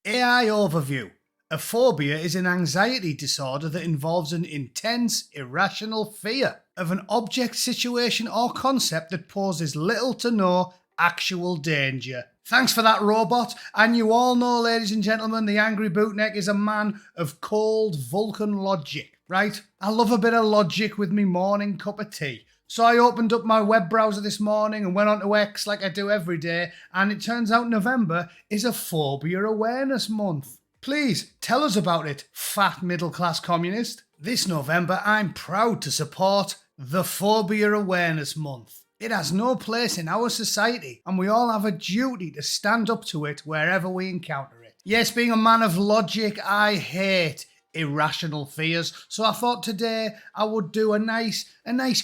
AI overview. A phobia is an anxiety disorder that involves an intense, irrational fear of an object, situation, or concept that poses little to no actual danger. Thanks for that, robot. And you all know, ladies and gentlemen, the angry Bootneck is a man of cold Vulcan logic, right? I love a bit of logic with me morning cup of tea. So I opened up my web browser this morning and went on to X like I do every day, and it turns out November is a Phobia Awareness Month. Please, tell us about it, fat middle-class communist. This November, I'm proud to support the Phobia Awareness Month. It has no place in our society, and we all have a duty to stand up to it wherever we encounter it. Yes, being a man of logic, I hate irrational fears, so I thought today I would do a nice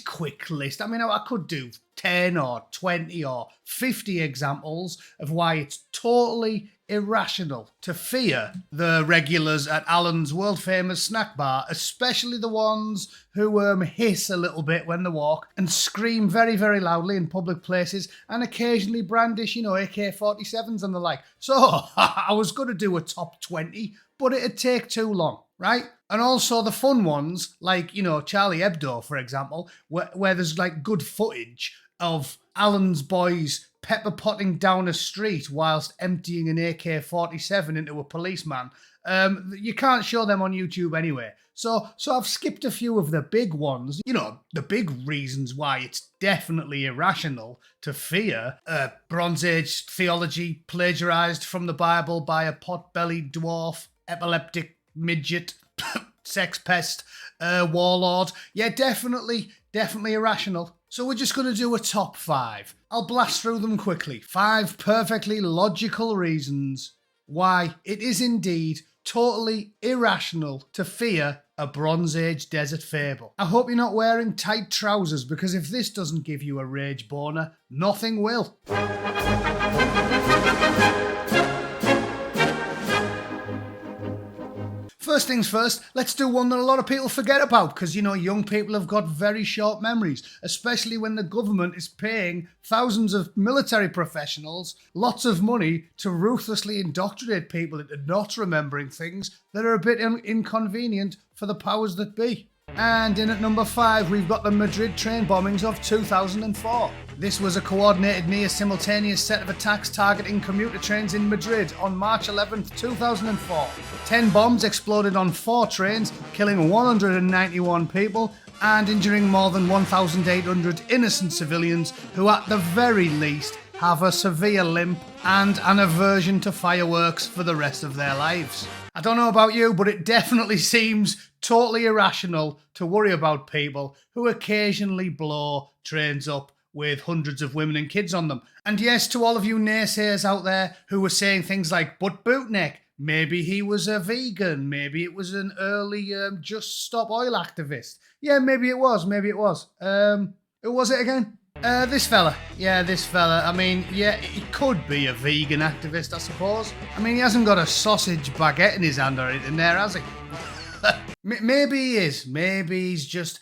quick list. I mean, I could do 10 or 20 or 50 examples of why it's totally irrational to fear the regulars at Alan's world famous snack bar, especially the ones who hiss a little bit when they walk and scream very, very loudly in public places and occasionally brandish, AK-47s and the like. So I was going to do a top 20, but it'd take too long, right? And also the fun ones, like, Charlie Hebdo, for example, where there's like good footage of Alan's boys pepper potting down a street whilst emptying an AK-47 into a policeman. You can't show them on YouTube anyway. So I've skipped a few of the big ones, the big reasons why it's definitely irrational to fear Bronze Age theology plagiarized from the Bible by a pot-bellied dwarf, epileptic midget, sex pest, warlord. Yeah, definitely irrational. So we're just going to do a top 5. I'll blast through them quickly. 5 perfectly logical reasons why it is indeed totally irrational to fear a Bronze Age desert fable. I hope you're not wearing tight trousers, because if this doesn't give you a rage boner, nothing will. First things first, let's do one that a lot of people forget about, because, young people have got very short memories, especially when the government is paying thousands of military professionals lots of money to ruthlessly indoctrinate people into not remembering things that are a bit inconvenient for the powers that be. And in at number 5, we've got the Madrid train bombings of 2004. This was a coordinated near-simultaneous set of attacks targeting commuter trains in Madrid on March 11th, 2004. 10 bombs exploded on 4 trains, killing 191 people and injuring more than 1,800 innocent civilians who at the very least have a severe limp and an aversion to fireworks for the rest of their lives. I don't know about you, but it definitely seems totally irrational to worry about people who occasionally blow trains up with hundreds of women and kids on them. And yes, to all of you naysayers out there who were saying things like, but Bootneck, maybe he was a vegan, maybe it was an early Just Stop Oil activist. Yeah, maybe it was. Who was it again? This fella. Yeah, this fella. I mean, yeah, he could be a vegan activist, I suppose. I mean, he hasn't got a sausage baguette in his hand or anything there, has he? Maybe he is. Maybe he's just...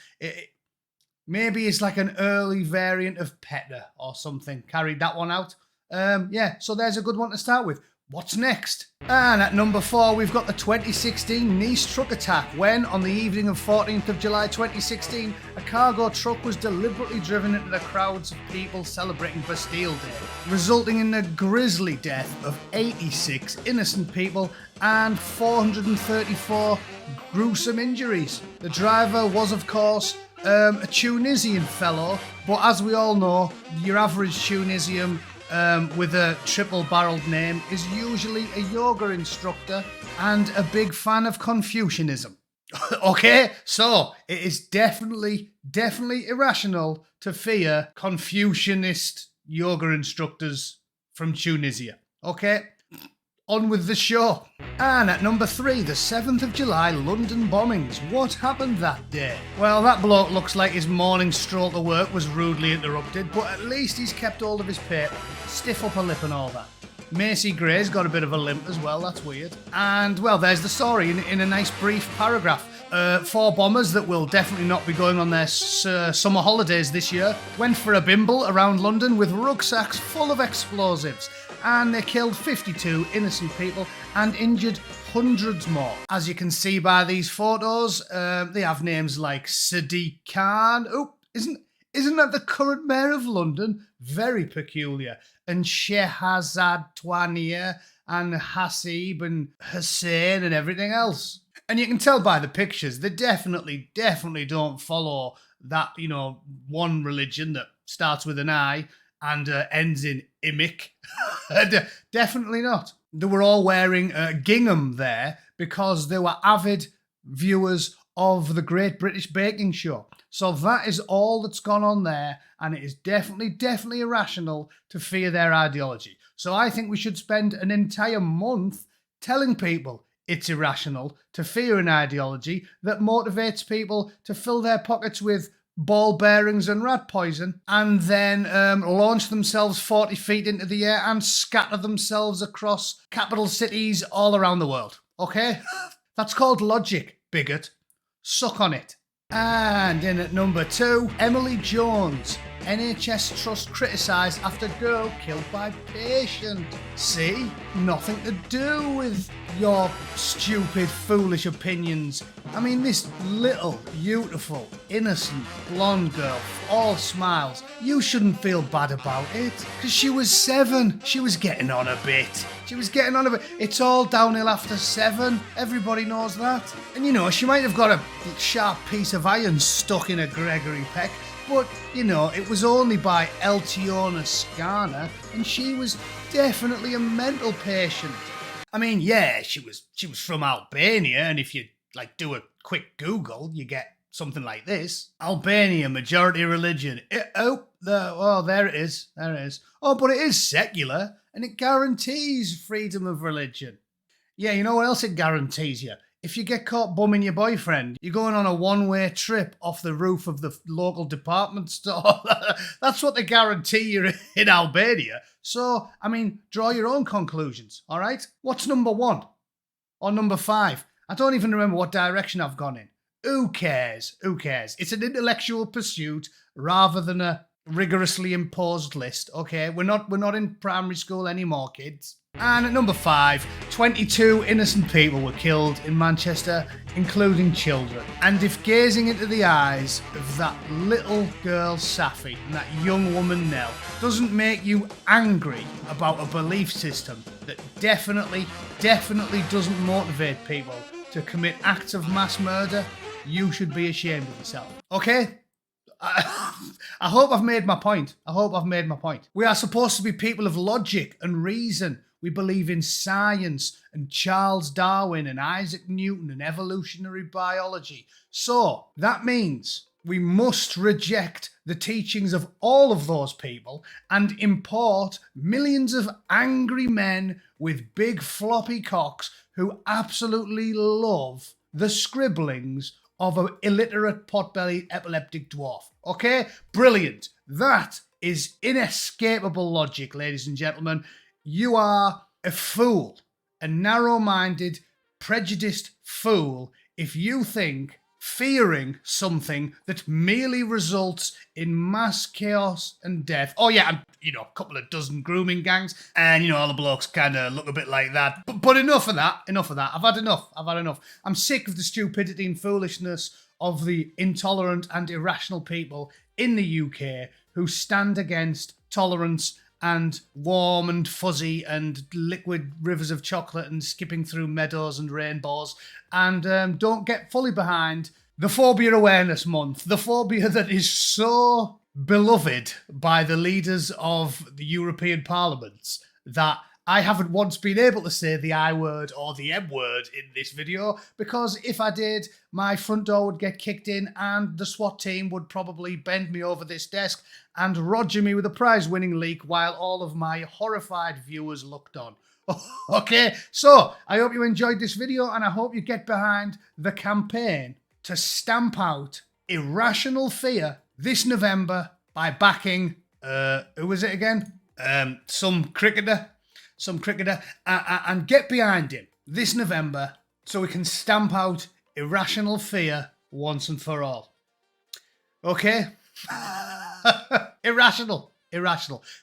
Maybe it's like an early variant of PETA or something. Carried that one out. Yeah, so there's a good one to start with. What's next? And at number 4, we've got the 2016 Nice truck attack, when, on the evening of 14th of July 2016, a cargo truck was deliberately driven into the crowds of people celebrating Bastille Day, resulting in the grisly death of 86 innocent people and 434 gruesome injuries. The driver was, of course, a Tunisian fellow, but as we all know, your average Tunisian with a triple-barreled name is usually a yoga instructor and a big fan of Confucianism. Okay, so it is definitely irrational to fear Confucianist yoga instructors from Tunisia. Okay, on with the show. And at number 3, the 7th of July London bombings. What happened that day? Well, that bloke looks like his morning stroll to work was rudely interrupted, but at least he's kept hold of his paper, stiff upper lip and all that. Macy Gray's got a bit of a limp as well, that's weird. And, well, there's the story in a nice brief paragraph. 4 bombers that will definitely not be going on their summer holidays this year went for a bimble around London with rucksacks full of explosives, and they killed 52 innocent people and injured hundreds more. As you can see by these photos, they have names like Sadiq Khan. Oh, isn't that the current mayor of London? Very peculiar. And Shehrazad Twania and Hasib and Hussein and everything else. And you can tell by the pictures, they definitely don't follow that, one religion that starts with an I and ends in imic. Definitely not. They were all wearing gingham there because they were avid viewers of the Great British Baking Show. So that is all that's gone on there, and it is definitely irrational to fear their ideology. So I think we should spend an entire month telling people it's irrational to fear an ideology that motivates people to fill their pockets with ball bearings and rat poison, and then launch themselves 40 feet into the air and scatter themselves across capital cities all around the world. Okay? That's called logic, bigot. Suck on it. And in at number 2, Emily Jones. NHS trust criticised after girl killed by patient. See? Nothing to do with your stupid, foolish opinions. I mean, this little, beautiful, innocent, blonde girl, all smiles. You shouldn't feel bad about it, because she was 7. She was getting on a bit. It's all downhill after 7. Everybody knows that. And she might have got a sharp piece of iron stuck in a Gregory Peck, but, it was only by Eltiona Skana, and she was definitely a mental patient. I mean, yeah, she was from Albania, and if you, do a quick Google, you get something like this. Albania, majority religion. There it is. Oh, but it is secular, and it guarantees freedom of religion. Yeah, you know what else it guarantees you? If you get caught bumming your boyfriend, you're going on a one-way trip off the roof of the local department store. That's what they guarantee you in Albania. So, I mean, draw your own conclusions, all right? What's number 1? Or number 5? I don't even remember what direction I've gone in. Who cares? It's an intellectual pursuit rather than a rigorously imposed list, okay? We're not in primary school anymore, kids. And at number 5, 22 innocent people were killed in Manchester, including children. And if gazing into the eyes of that little girl Safi and that young woman Nell doesn't make you angry about a belief system that definitely doesn't motivate people to commit acts of mass murder, you should be ashamed of yourself. Okay? I hope I've made my point. We are supposed to be people of logic and reason. We believe in science and Charles Darwin and Isaac Newton and evolutionary biology. So that means we must reject the teachings of all of those people and import millions of angry men with big floppy cocks who absolutely love the scribblings of an illiterate pot-bellied epileptic dwarf. Okay? Brilliant. That is inescapable logic, ladies and gentlemen. You are a fool, a narrow-minded, prejudiced fool if you think fearing something that merely results in mass chaos and death. Oh yeah, and a couple of dozen grooming gangs, and all the blokes kind of look a bit like that. But enough of that. I've had enough. I'm sick of the stupidity and foolishness of the intolerant and irrational people in the UK who stand against tolerance and warm and fuzzy and liquid rivers of chocolate and skipping through meadows and rainbows, and don't get fully behind the Phobia Awareness Month, the phobia that is so beloved by the leaders of the European parliaments that I haven't once been able to say the I word or the M word in this video, because if I did, my front door would get kicked in and the SWAT team would probably bend me over this desk and roger me with a prize-winning leak while all of my horrified viewers looked on. Okay, so I hope you enjoyed this video, and I hope you get behind the campaign to stamp out irrational fear this November by backing, who was it again? Some cricketer, and get behind him this November so we can stamp out irrational fear once and for all. Okay? Irrational.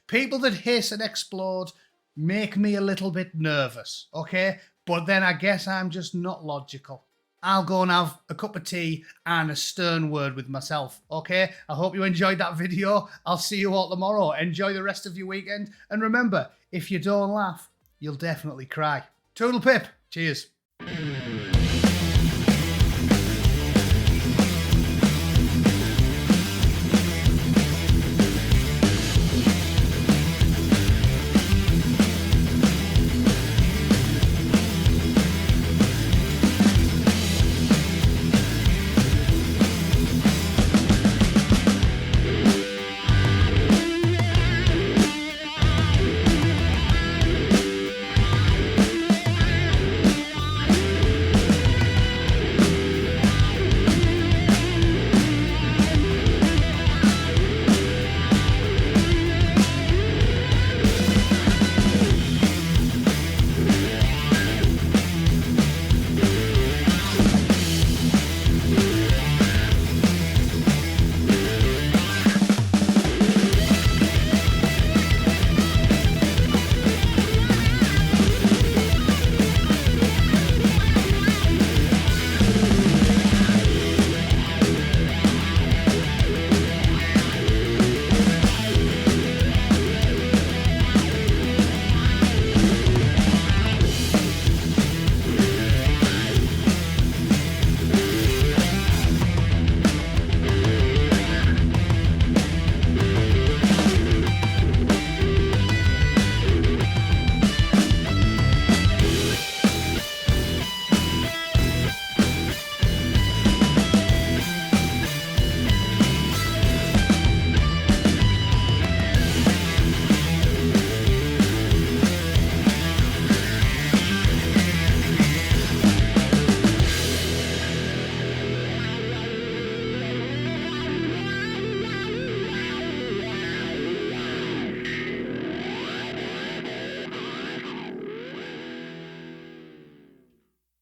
People that hiss and explode make me a little bit nervous, okay? But then I guess I'm just not logical. I'll go and have a cup of tea and a stern word with myself, okay? I hope you enjoyed that video. I'll see you all tomorrow. Enjoy the rest of your weekend. And remember, if you don't laugh, you'll definitely cry. Toodle pip. Cheers.